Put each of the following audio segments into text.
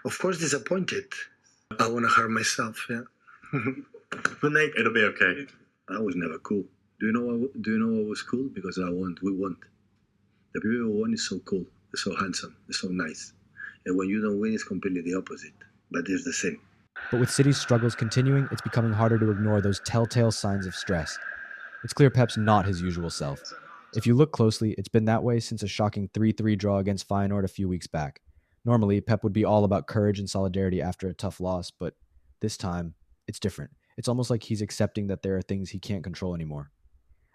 Of course, disappointed. I want to hurt myself. Yeah. Good night. It'll be okay. I was never cool. Do you know what was cool? Because we want. The people who won is so cool. They're so handsome. They're so nice. And when you don't win, it's completely the opposite. But it's the same. But with City's struggles continuing, it's becoming harder to ignore those telltale signs of stress. It's clear Pep's not his usual self. If you look closely, it's been that way since a shocking 3-3 draw against Feyenoord a few weeks back. Normally, Pep would be all about courage and solidarity after a tough loss, but this time, it's different. It's almost like he's accepting that there are things he can't control anymore.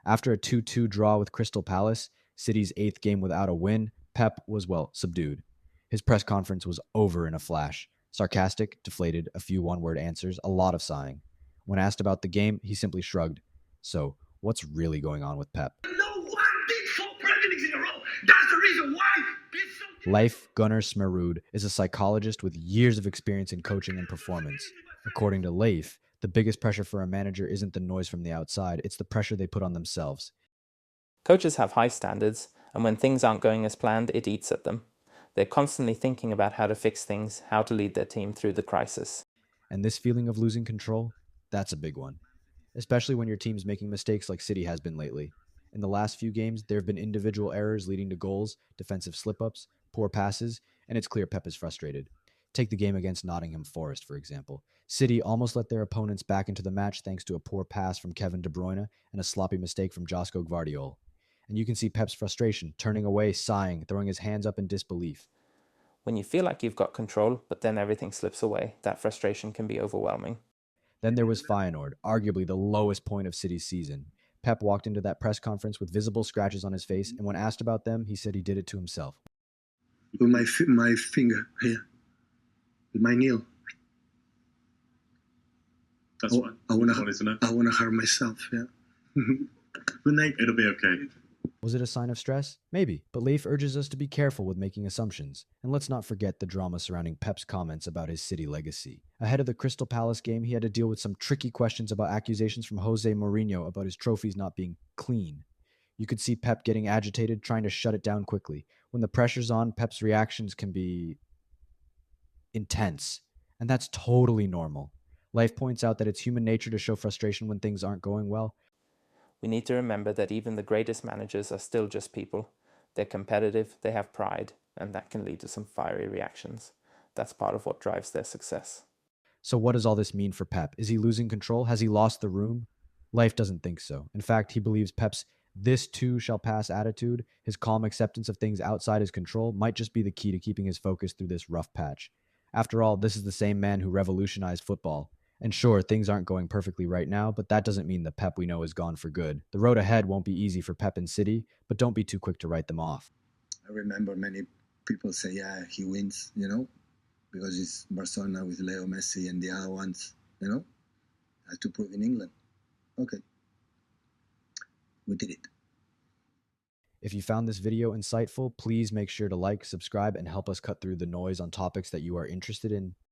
After a 2-2 draw with Crystal Palace, City's 8th game without a win, Pep was, subdued. His press conference was over in a flash. Sarcastic, deflated, a few one-word answers, a lot of sighing. When asked about the game, he simply shrugged. So, what's really going on with Pep? No one did 4 Premier Leagues in a row. That's the reason why. Leif Gunnar Smerud is a psychologist with years of experience in coaching and performance. According to Leif, the biggest pressure for a manager isn't the noise from the outside, it's the pressure they put on themselves. Coaches have high standards, and when things aren't going as planned, it eats at them. They're constantly thinking about how to fix things, how to lead their team through the crisis. And this feeling of losing control, that's a big one. Especially when your team's making mistakes like City has been lately. In the last few games, there have been individual errors leading to goals, defensive slip-ups, poor passes, and it's clear Pep is frustrated. Take the game against Nottingham Forest, for example. City almost let their opponents back into the match thanks to a poor pass from Kevin De Bruyne and a sloppy mistake from Josko Gvardiol. And you can see Pep's frustration, turning away, sighing, throwing his hands up in disbelief. When you feel like you've got control, but then everything slips away, that frustration can be overwhelming. Then there was Feyenoord, arguably the lowest point of City's season. Pep walked into that press conference with visible scratches on his face, and when asked about them, he said he did it to himself. With my finger here, with my nail. That's what I wanted to know. I want to hurt myself. Yeah. Good night. It'll be okay. Was it a sign of stress? Maybe, but Leif urges us to be careful with making assumptions. And let's not forget the drama surrounding Pep's comments about his City legacy. Ahead of the Crystal Palace game, he had to deal with some tricky questions about accusations from Jose Mourinho about his trophies not being clean. You could see Pep getting agitated, trying to shut it down quickly. When the pressure's on, Pep's reactions can be intense, and that's totally normal. Leif points out that it's human nature to show frustration when things aren't going well. We need to remember that even the greatest managers are still just people. They're competitive, they have pride, and that can lead to some fiery reactions. That's part of what drives their success. So what does all this mean for Pep? Is he losing control? Has he lost the room? Leif doesn't think so. In fact, he believes Pep's "this too shall pass" attitude, his calm acceptance of things outside his control, might just be the key to keeping his focus through this rough patch. After all, this is the same man who revolutionized football. And sure, things aren't going perfectly right now, but that doesn't mean the Pep we know is gone for good. The road ahead won't be easy for Pep and City, but don't be too quick to write them off. I remember many people say, yeah, he wins, because it's Barcelona with Leo Messi and the other ones, has to prove in England. Okay. We did it. If you found this video insightful, please make sure to like, subscribe, and help us cut through the noise on topics that you are interested in.